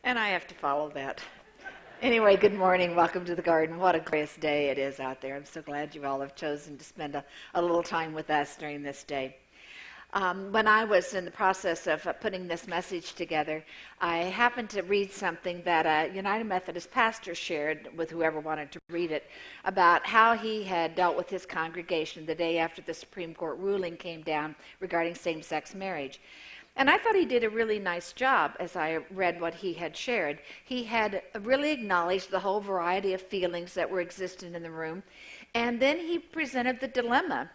And I have to follow that. Anyway, good morning. Welcome to the garden. What a glorious day it is out there. I'm so glad you all have chosen to spend a little time with us during this day. When I was in the process of putting this message together, I happened to read something that a United Methodist pastor shared with whoever wanted to read it about how he had dealt with his congregation the day after the Supreme Court ruling came down regarding same-sex marriage. And I thought he did a really nice job as I read what he had shared. He had really acknowledged the whole variety of feelings that were existing in the room. And then he presented the dilemma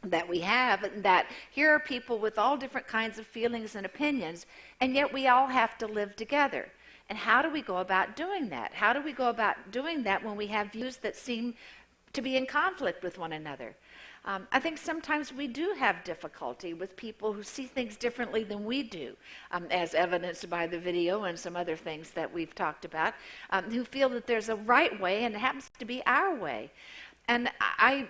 that we have, that here are people with all different kinds of feelings and opinions, and yet we all have to live together. And how do we go about doing that? How do we go about doing that when we have views that seem to be in conflict with one another? I think sometimes we do have difficulty with people who see things differently than we do, as evidenced by the video and some other things that we've talked about, who feel that there's a right way and it happens to be our way. And I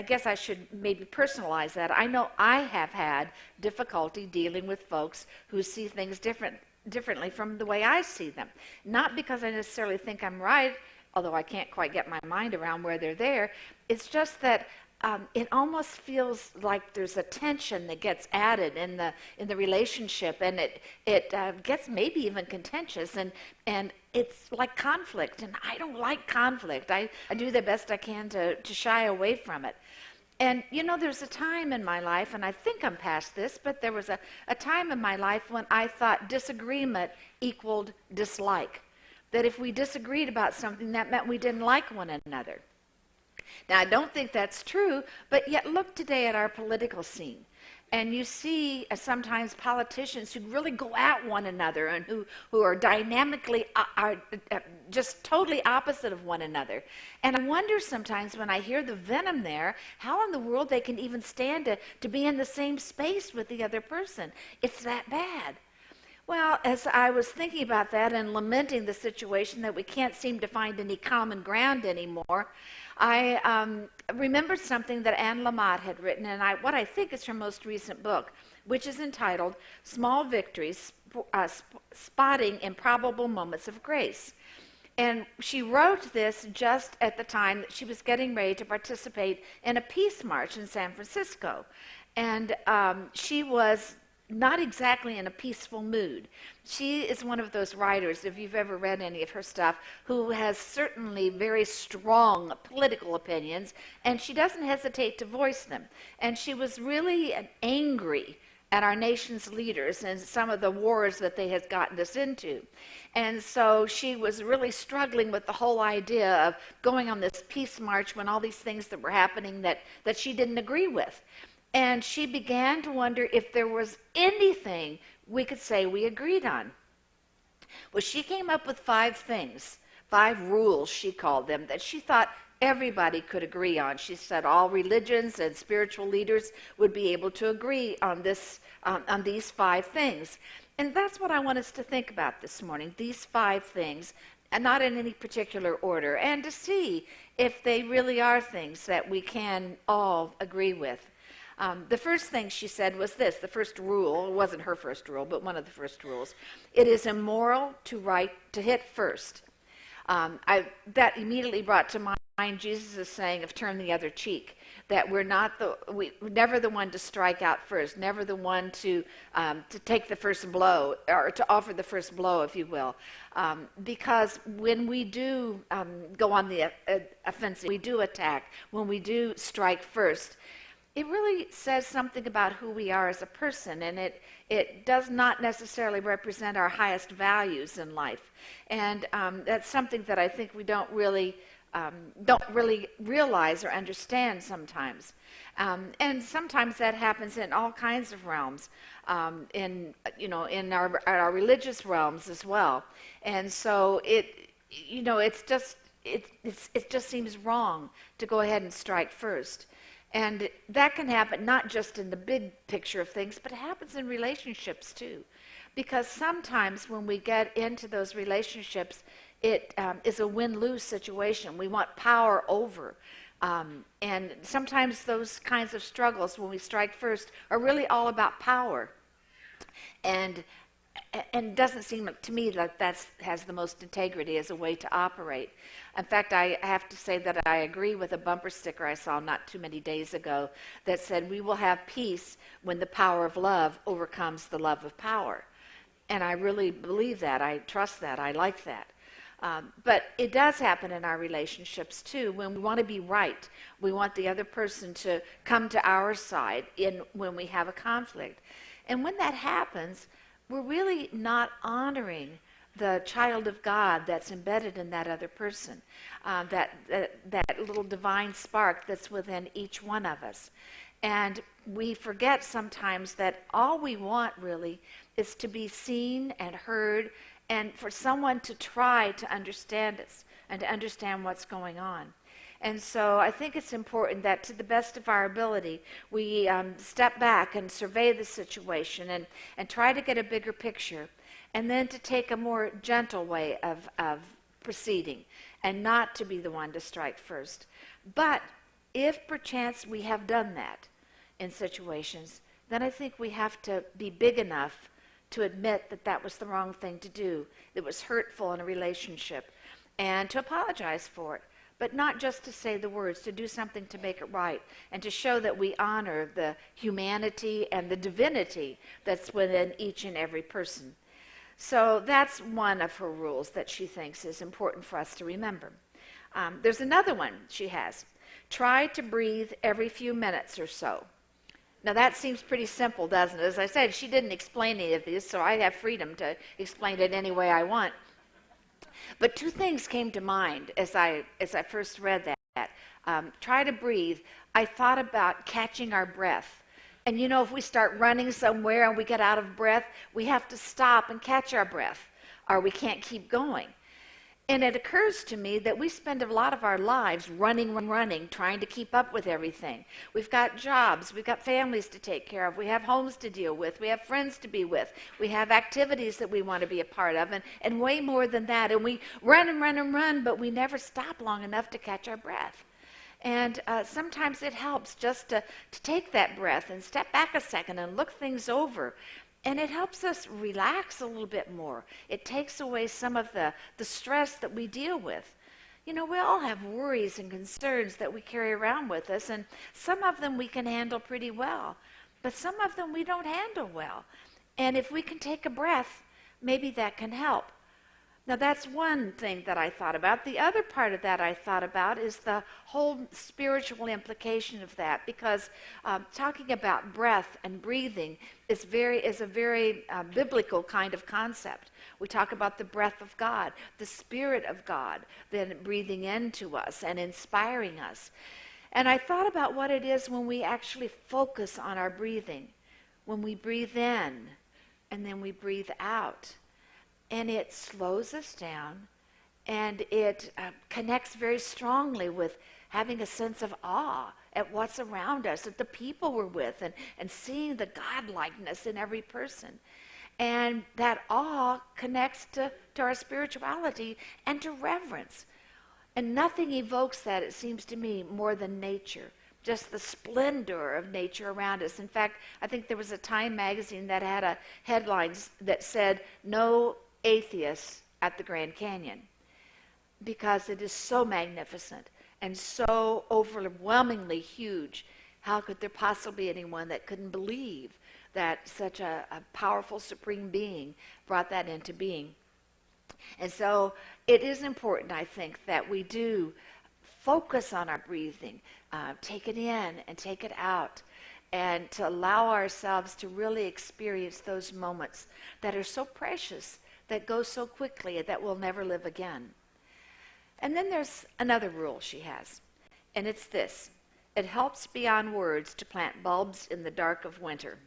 guess I should maybe personalize that. I know I have had difficulty dealing with folks who see things differently from the way I see them. Not because I necessarily think I'm right, although I can't quite get my mind around where they're there. It's just that it almost feels like there's a tension that gets added in the relationship, and it gets maybe even contentious, and it's like conflict, and I don't like conflict. I do the best I can to shy away from it. And you know, there's a time in my life, and I think I'm past this, but there was a time in my life when I thought disagreement equaled dislike. That if we disagreed about something, that meant we didn't like one another. Now, I don't think that's true, but yet look today at our political scene. And you see sometimes politicians who really go at one another and who are dynamically, just totally opposite of one another. And I wonder sometimes when I hear the venom there, how in the world they can even stand to be in the same space with the other person. It's that bad. Well, as I was thinking about that and lamenting the situation that we can't seem to find any common ground anymore, I remembered something that Anne Lamott had written, and what I think is her most recent book, which is entitled Small Victories, Spotting Improbable Moments of Grace. And she wrote this just at the time that she was getting ready to participate in a peace march in San Francisco. And she was not exactly in a peaceful mood. She is one of those writers, if you've ever read any of her stuff, who has certainly very strong political opinions, and she doesn't hesitate to voice them. And she was really angry at our nation's leaders and some of the wars that they had gotten us into. And so she was really struggling with the whole idea of going on this peace march when all these things that were happening that she didn't agree with. And she began to wonder if there was anything we could say we agreed on. Well, she came up with 5 things, 5 rules, she called them, that she thought everybody could agree on. She said all religions and spiritual leaders would be able to agree on these 5 things. And that's what I want us to think about this morning, these 5 things, and not in any particular order, and to see if they really are things that we can all agree with. The first thing she said was this, the first rule, it wasn't her first rule, but one of the first rules. It is immoral to hit first. That immediately brought to mind Jesus' saying of turn the other cheek, that we're never the one to strike out first, never the one to take the first blow, or to offer the first blow, if you will. Because when we do go on the offensive, we do attack, when we do strike first, it really says something about who we are as a person, and it does not necessarily represent our highest values in life. And that's something that I think we don't really realize or understand sometimes. And sometimes that happens in all kinds of realms, in our religious realms as well. And so it just seems wrong to go ahead and strike first. And that can happen not just in the big picture of things, but it happens in relationships too. Because sometimes when we get into those relationships, it is a win-lose situation. We want power over. And sometimes those kinds of struggles, when we strike first, are really all about power. And and it doesn't seem to me like that has the most integrity as a way to operate. In fact, I have to say that I agree with a bumper sticker I saw not too many days ago that said, "We will have peace when the power of love overcomes the love of power." And I really believe that. I trust that. I like that. But it does happen in our relationships too. When we want to be right, we want the other person to come to our side when we have a conflict. And when that happens, we're really not honoring the child of God that's embedded in that other person, that little divine spark that's within each one of us. And we forget sometimes that all we want really is to be seen and heard, and for someone to try to understand us and to understand what's going on. And so I think it's important that to the best of our ability, we step back and survey the situation and try to get a bigger picture, and then to take a more gentle way of proceeding and not to be the one to strike first. But if perchance we have done that in situations, then I think we have to be big enough to admit that that was the wrong thing to do. It was hurtful in a relationship, and to apologize for it. But not just to say the words, to do something to make it right, and to show that we honor the humanity and the divinity that's within each and every person. So that's one of her rules that she thinks is important for us to remember. There's another one she has. Try to breathe every few minutes or so. Now that seems pretty simple, doesn't it? As I said, she didn't explain any of these, so I have freedom to explain it any way I want. But two things came to mind as I first read that. Try to breathe. I thought about catching our breath. And you know, if we start running somewhere and we get out of breath, we have to stop and catch our breath, or we can't keep going. And it occurs to me that we spend a lot of our lives running, trying to keep up with everything. We've got jobs, we've got families to take care of, we have homes to deal with, we have friends to be with, we have activities that we want to be a part of, and way more than that. And we run, but we never stop long enough to catch our breath. And sometimes it helps just to take that breath and step back a second and look things over. And it helps us relax a little bit more. It takes away some of the stress that we deal with. You know, we all have worries and concerns that we carry around with us, and some of them we can handle pretty well, but some of them we don't handle well. And if we can take a breath, maybe that can help. Now that's one thing that I thought about. The other part of that I thought about is the whole spiritual implication of that, because talking about breath and breathing is a very biblical kind of concept. We talk about the breath of God, the Spirit of God, then breathing into us and inspiring us. And I thought about what it is when we actually focus on our breathing, when we breathe in and then we breathe out. And it slows us down, and it connects very strongly with having a sense of awe at what's around us, at the people we're with, and seeing the godlikeness in every person. And that awe connects to our spirituality and to reverence. And nothing evokes that, it seems to me, more than nature. Just the splendor of nature around us. In fact, I think there was a Time magazine that had a headline that said, "No atheists at the Grand Canyon," because it is so magnificent and so overwhelmingly huge. How could there possibly be anyone that couldn't believe that such a powerful supreme being brought that into being? And so it is important, I think, that we do focus on our breathing, take it in and take it out, and to allow ourselves to really experience those moments that are so precious, that go so quickly, that we'll never live again. And then there's another rule she has, and it's this: it helps beyond words to plant bulbs in the dark of winter.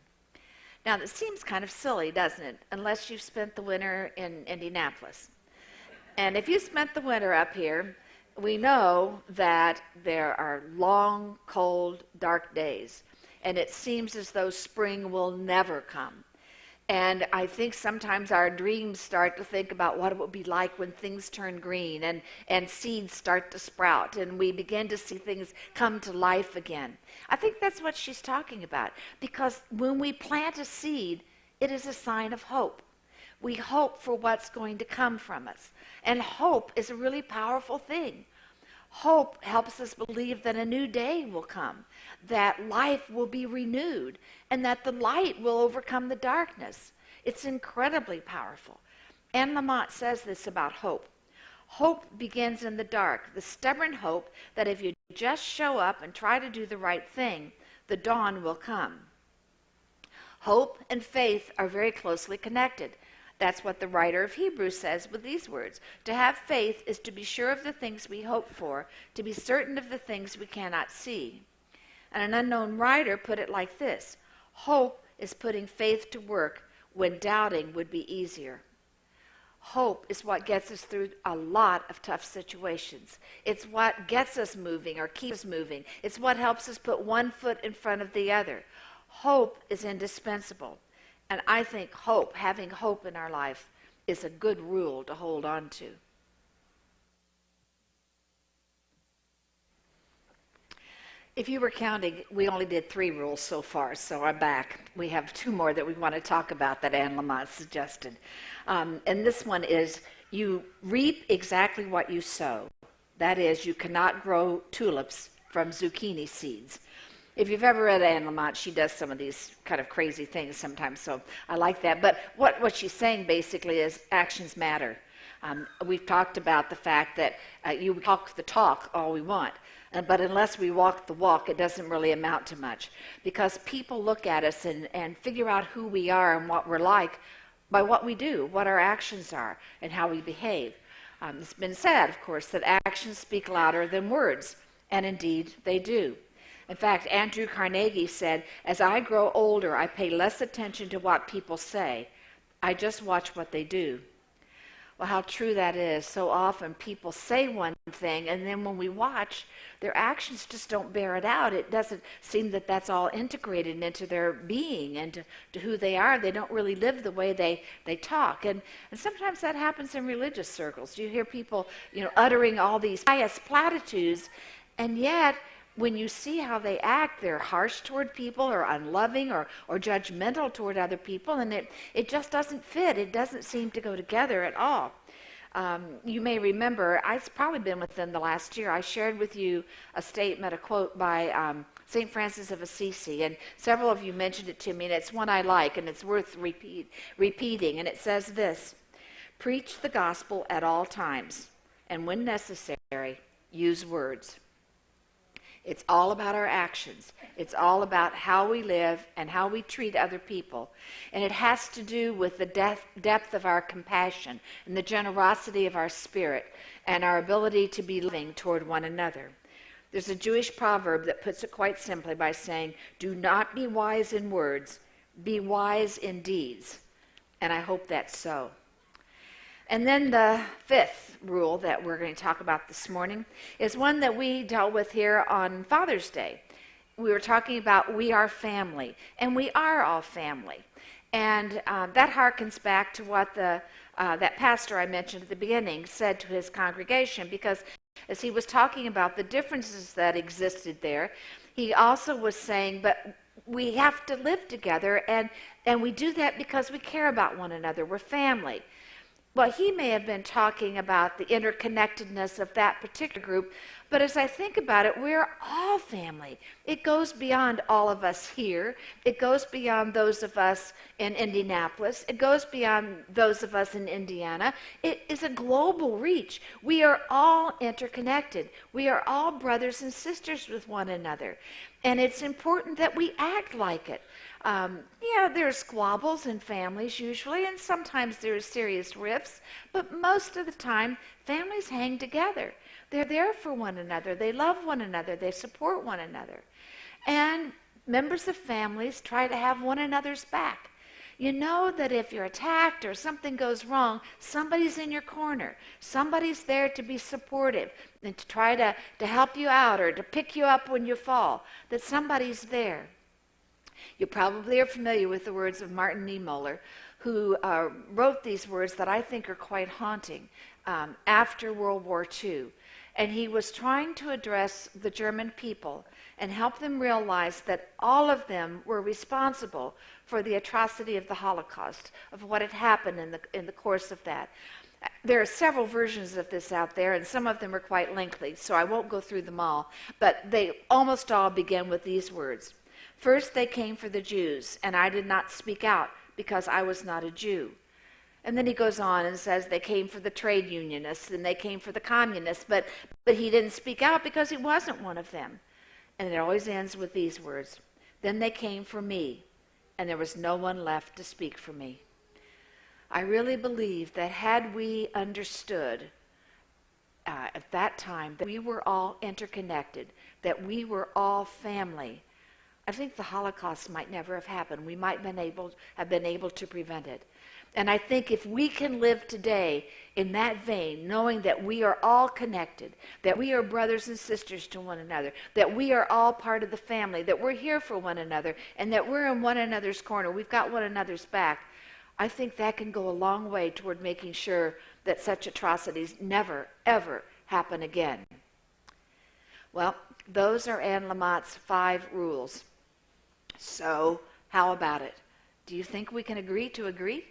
Now, that seems kind of silly, doesn't it? Unless you've spent the winter in Indianapolis. And if you spent the winter up here, we know that there are long, cold, dark days, and it seems as though spring will never come. And I think sometimes our dreams start to think about what it would be like when things turn green and seeds start to sprout and we begin to see things come to life again. I think that's what she's talking about, because when we plant a seed, it is a sign of hope. We hope for what's going to come from us. And hope is a really powerful thing. Hope helps us believe that a new day will come, that life will be renewed, and that the light will overcome the darkness. It's incredibly powerful. Anne Lamott says this about hope. Hope begins in the dark, the stubborn hope that if you just show up and try to do the right thing, the dawn will come. Hope and faith are very closely connected. That's what the writer of Hebrews says with these words. To have faith is to be sure of the things we hope for, to be certain of the things we cannot see. And an unknown writer put it like this: hope is putting faith to work when doubting would be easier. Hope is what gets us through a lot of tough situations. It's what gets us moving or keeps us moving. It's what helps us put one foot in front of the other. Hope is indispensable. And I think having hope in our life, is a good rule to hold on to. If you were counting, we only did 3 rules so far, so I'm back. We have 2 more that we want to talk about that Anne Lamott suggested. And this one is, you reap exactly what you sow. That is, you cannot grow tulips from zucchini seeds. If you've ever read Anne Lamott, she does some of these kind of crazy things sometimes, so I like that. But what she's saying basically is actions matter. We've talked about the fact that you talk the talk all we want, but unless we walk the walk, it doesn't really amount to much. Because people look at us and figure out who we are and what we're like by what we do, what our actions are, and how we behave. It's been said, of course, that actions speak louder than words, and indeed they do. In fact, Andrew Carnegie said, "As I grow older, I pay less attention to what people say. I just watch what they do." Well, how true that is. So often people say one thing, and then when we watch, their actions just don't bear it out. It doesn't seem that that's all integrated into their being and to who they are. They don't really live the way they talk. And sometimes that happens in religious circles. You hear people, uttering all these pious platitudes, and yet when you see how they act, they're harsh toward people or unloving or judgmental toward other people, and it just doesn't fit. It doesn't seem to go together at all. You may remember, it's probably been within the last year, I shared with you a statement, a quote by St. Francis of Assisi, and several of you mentioned it to me, and it's one I like, and it's worth repeating, and it says this: "Preach the gospel at all times, and when necessary, use words." It's all about our actions. It's all about how we live and how we treat other people. And it has to do with the depth of our compassion and the generosity of our spirit and our ability to be loving toward one another. There's a Jewish proverb that puts it quite simply by saying, "Do not be wise in words, be wise in deeds." And I hope that's so. And then the 5th rule that we're going to talk about this morning is one that we dealt with here on Father's Day. We were talking about we are family, and we are all family. And that harkens back to what that pastor I mentioned at the beginning said to his congregation, because as he was talking about the differences that existed there, he also was saying, but we have to live together, and we do that because we care about one another. We're family. Well, he may have been talking about the interconnectedness of that particular group, but as I think about it, we're all family. It goes beyond all of us here. It goes beyond those of us in Indianapolis. It goes beyond those of us in Indiana. It is a global reach. We are all interconnected. We are all brothers and sisters with one another. And it's important that we act like it. There's squabbles in families usually, and sometimes there's serious rifts, but most of the time, families hang together. They're there for one another. They love one another. They support one another. And members of families try to have one another's back. You know that if you're attacked or something goes wrong, somebody's in your corner. Somebody's there to be supportive and to try to help you out or to pick you up when you fall, that somebody's there. You probably are familiar with the words of Martin Niemöller, who wrote these words that I think are quite haunting after World War II. And he was trying to address the German people and help them realize that all of them were responsible for the atrocity of the Holocaust, of what had happened in the course of that. There are several versions of this out there, and some of them are quite lengthy, so I won't go through them all, but they almost all begin with these words. First they came for the Jews, and I did not speak out because I was not a Jew. And then he goes on and says they came for the trade unionists and they came for the communists, but he didn't speak out because he wasn't one of them. And it always ends with these words. Then they came for me, and there was no one left to speak for me. I really believe that had we understood at that time that we were all interconnected, that we were all family, I think the Holocaust might never have happened. We might have been able to prevent it. And I think if we can live today in that vein, knowing that we are all connected, that we are brothers and sisters to one another, that we are all part of the family, that we're here for one another, and that we're in one another's corner, we've got one another's back, I think that can go a long way toward making sure that such atrocities never, ever happen again. Well, those are Anne Lamott's 5 rules. So, how about it? Do you think we can agree to agree?